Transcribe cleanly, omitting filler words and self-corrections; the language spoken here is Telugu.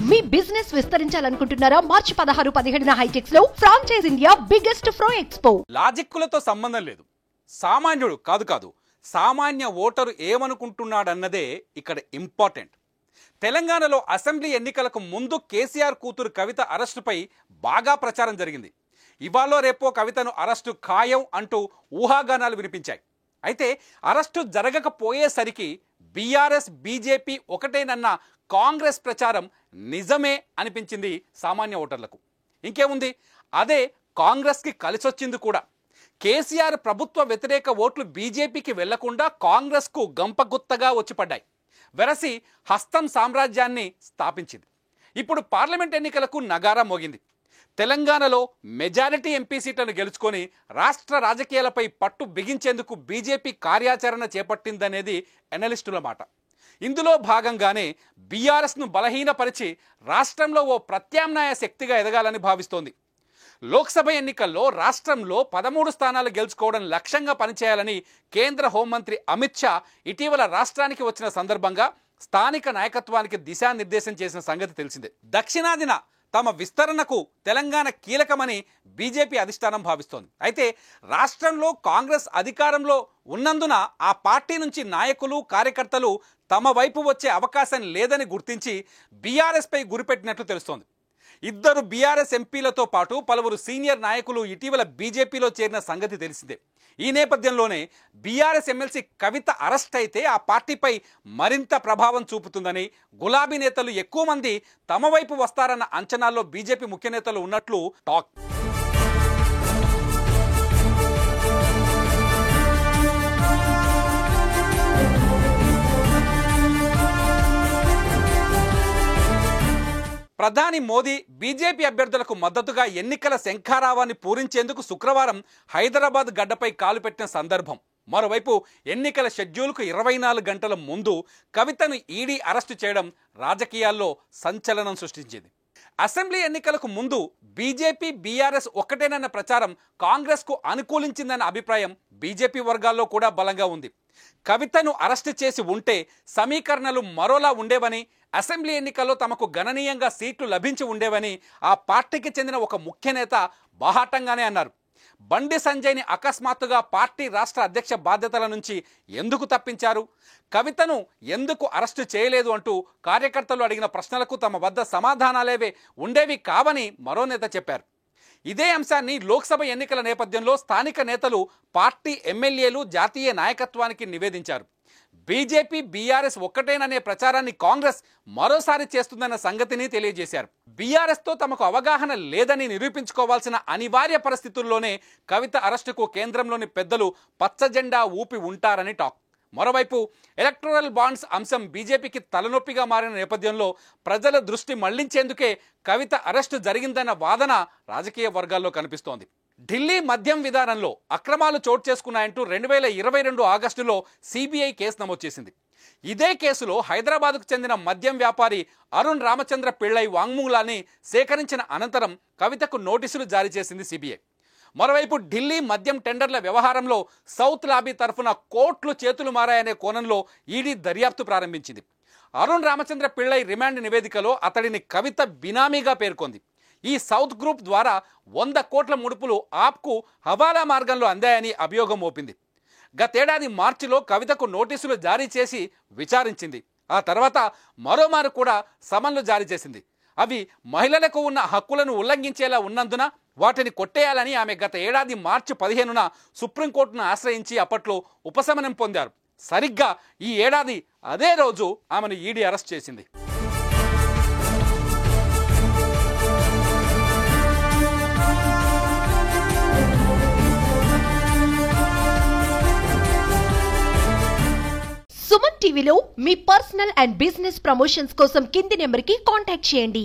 మీ బిజినెస్ విస్తరించాలనుకుంటున్నారా? మార్చి 16, 17 హైటెక్స్ లో ఫ్రాంచైజ్ ఇండియా బిగ్గెస్ట్ ఫ్రో ఎక్స్పో. లాజిక్కులతో సంబంధం లేదు. సామాన్యుడు కాదు సామాన్య ఓటరు ఏమనుకుంటున్నాడన్నదే ఇక్కడ ఇంపార్టెంట్. తెలంగాణలో అసెంబ్లీ ఎన్నికలకు ముందు కేసీఆర్ కూతురు కవిత అరెస్టుపై బాగా ప్రచారం జరిగింది. ఇవాళ రేపో కవితను అరెస్టు ఖాయం అంటూ ఊహాగానాలు వినిపించాయి. అయితే అరెస్టు జరగకపోయేసరికి బీఆర్ఎస్ బీజేపీ ఒకటేనన్న కాంగ్రెస్ ప్రచారం నిజమే అనిపించింది సామాన్య ఓటర్లకు. ఇంకేముంది, అదే కాంగ్రెస్కి కలిసొచ్చింది కూడా. కేసీఆర్ ప్రభుత్వ వ్యతిరేక ఓట్లు బీజేపీకి వెళ్లకుండా కాంగ్రెస్కు గంపగుత్తగా వచ్చిపడ్డాయి. వెరసి హస్తం సామ్రాజ్యాన్ని స్థాపించింది. ఇప్పుడు పార్లమెంట్ ఎన్నికలకు నగారా మోగింది. తెలంగాణలో మెజారిటీ ఎంపీ సీట్లను గెలుచుకొని రాష్ట్ర రాజకీయాలపై పట్టు బిగించేందుకు బీజేపీ కార్యాచరణ చేపట్టిందనేది ఎనలిస్టుల మాట. ఇందులో భాగంగానే బీఆర్ఎస్ను బలహీనపరిచి రాష్ట్రంలో ఓ ప్రత్యామ్నాయ శక్తిగా ఎదగాలని భావిస్తోంది. లోక్సభ ఎన్నికల్లో రాష్ట్రంలో 13 స్థానాలు గెలుచుకోవడం లక్ష్యంగా పనిచేయాలని కేంద్ర హోంమంత్రి అమిత్ షా ఇటీవల రాష్ట్రానికి వచ్చిన సందర్భంగా స్థానిక నాయకత్వానికి దిశానిర్దేశం చేసిన సంగతి తెలిసిందే. దక్షిణాదిన తమ విస్తరణకు తెలంగాణ కీలకమని బీజేపీ అధిష్టానం భావిస్తోంది. అయితే రాష్ట్రంలో కాంగ్రెస్ అధికారంలో ఉన్నందున ఆ పార్టీ నుంచి నాయకులు కార్యకర్తలు తమ వైపు వచ్చే అవకాశం లేదని గుర్తించి బీఆర్ఎస్పై గురిపెట్టినట్లు తెలుస్తోంది. 2 బీఆర్ఎస్ ఎంపీలతో పాటు పలువురు సీనియర్ నాయకులు ఇటీవల బీజేపీలో చేరిన సంగతి తెలిసిందే. ఈ నేపథ్యంలోనే బీఆర్ఎస్ ఎమ్మెల్సీ కవిత అరెస్ట్ అయితే ఆ పార్టీపై మరింత ప్రభావం చూపుతుందని, గులాబీ నేతలు ఎక్కువ మంది తమ వైపు వస్తారన్న అంచనాల్లో బీజేపీ ముఖ్య నేతలు ఉన్నట్లు టాక్. ప్రధాని మోదీ బీజేపీ అభ్యర్థులకు మద్దతుగా ఎన్నికల శంఖారావాన్ని పూరించేందుకు శుక్రవారం హైదరాబాద్ గడ్డపై కాలుపెట్టిన సందర్భం. మరోవైపు ఎన్నికల షెడ్యూల్కు 24 గంటల ముందు కవితను ఈడీ అరెస్టు చేయడం రాజకీయాల్లో సంచలనం సృష్టించింది. అసెంబ్లీ ఎన్నికలకు ముందు బీజేపీ బీఆర్ఎస్ ఒకటేనన్న ప్రచారం కాంగ్రెస్కు అనుకూలించిందన్న అభిప్రాయం బీజేపీ వర్గాల్లో కూడా బలంగా ఉంది. కవితను అరెస్టు చేసి ఉంటే సమీకరణలు మరోలా ఉండేవని, అసెంబ్లీ ఎన్నికల్లో తమకు గణనీయంగా సీట్లు లభించి ఉండేవని ఆ పార్టీకి చెందిన ఒక ముఖ్య నేత బాహాటంగానే అన్నారు. బండి సంజయ్ని అకస్మాత్తుగా పార్టీ రాష్ట్ర అధ్యక్ష బాధ్యతల నుంచి ఎందుకు తప్పించారు, కవితను ఎందుకు అరెస్టు చేయలేదు అంటూ కార్యకర్తలు అడిగిన ప్రశ్నలకు తమ వద్ద సమాధానాలేవే ఉండేవి కావని మరో నేత చెప్పారు. ఇదే అంశాన్ని లోక్సభ ఎన్నికల నేపథ్యంలో స్థానిక నేతలు, పార్టీ ఎమ్మెల్యేలు జాతీయ నాయకత్వానికి నివేదించారు. బీజేపీ బీఆర్ఎస్ ఒక్కటేననే ప్రచారాన్ని కాంగ్రెస్ మరోసారి చేస్తుందన్న సంగతిని తెలియజేశారు. బీఆర్ఎస్తో తమకు అవగాహన లేదని నిరూపించుకోవాల్సిన అనివార్య పరిస్థితుల్లోనే కవిత అరెస్టుకు కేంద్రంలోని పెద్దలు పచ్చజెండా ఊపి ఉంటారని టాక్. మరోవైపు ఎలక్టోరల్ బాండ్స్ అంశం బీజేపీకి తలనొప్పిగా మారిన నేపథ్యంలో ప్రజల దృష్టి మళ్లించేందుకే కవిత అరెస్టు జరిగిందన్న వాదన రాజకీయ వర్గాల్లో కనిపిస్తోంది. ఢిల్లీ మద్యం విధానంలో అక్రమాలు చోటు చేసుకున్నాయంటూ 2022 ఆగస్టులో సిబిఐ కేసు నమోదు చేసింది. ఇదే కేసులో హైదరాబాద్కు చెందిన మద్యం వ్యాపారి అరుణ్ రామచంద్ర పిళ్ళై వాంగ్మూలాన్ని సేకరించిన అనంతరం కవితకు నోటీసులు జారీ చేసింది సిబిఐ. మరోవైపు ఢిల్లీ మద్యం టెండర్ల వ్యవహారంలో సౌత్ లాబీ తరఫున కోట్లు చేతులు మారాయనే కోణంలో ఈడీ దర్యాప్తు ప్రారంభించింది. అరుణ్ రామచంద్ర పిళ్ళై రిమాండ్ నివేదికలో అతడిని కవిత బినామీగా పేర్కొంది. ఈ సౌత్ గ్రూప్ ద్వారా 100 కోట్ల ముడుపులు ఆప్కు హవాలా మార్గంలో అందాయని అభియోగం మోపింది. గతేడాది మార్చిలో కవితకు నోటీసులు జారీ చేసి విచారించింది. ఆ తర్వాత మరోమారు కూడా సమన్లు జారీ చేసింది. అవి మహిళలకు ఉన్న హక్కులను ఉల్లంఘించేలా ఉన్నందున వాటిని కొట్టేయాలని ఆమె గత ఏడాది మార్చి 15న సుప్రీంకోర్టును ఆశ్రయించి అప్పట్లో ఉపశమనం పొందారు. సరిగ్గా ఈ ఏడాది అదే రోజు ఆమెను ఈడీ అరెస్ట్ చేసింది. సుమన్ టీవీలో మీ పర్సనల్ అండ్ బిజినెస్ ప్రమోషన్స్ కోసం కింది నెంబర్కి కాంటాక్ట్ చేయండి.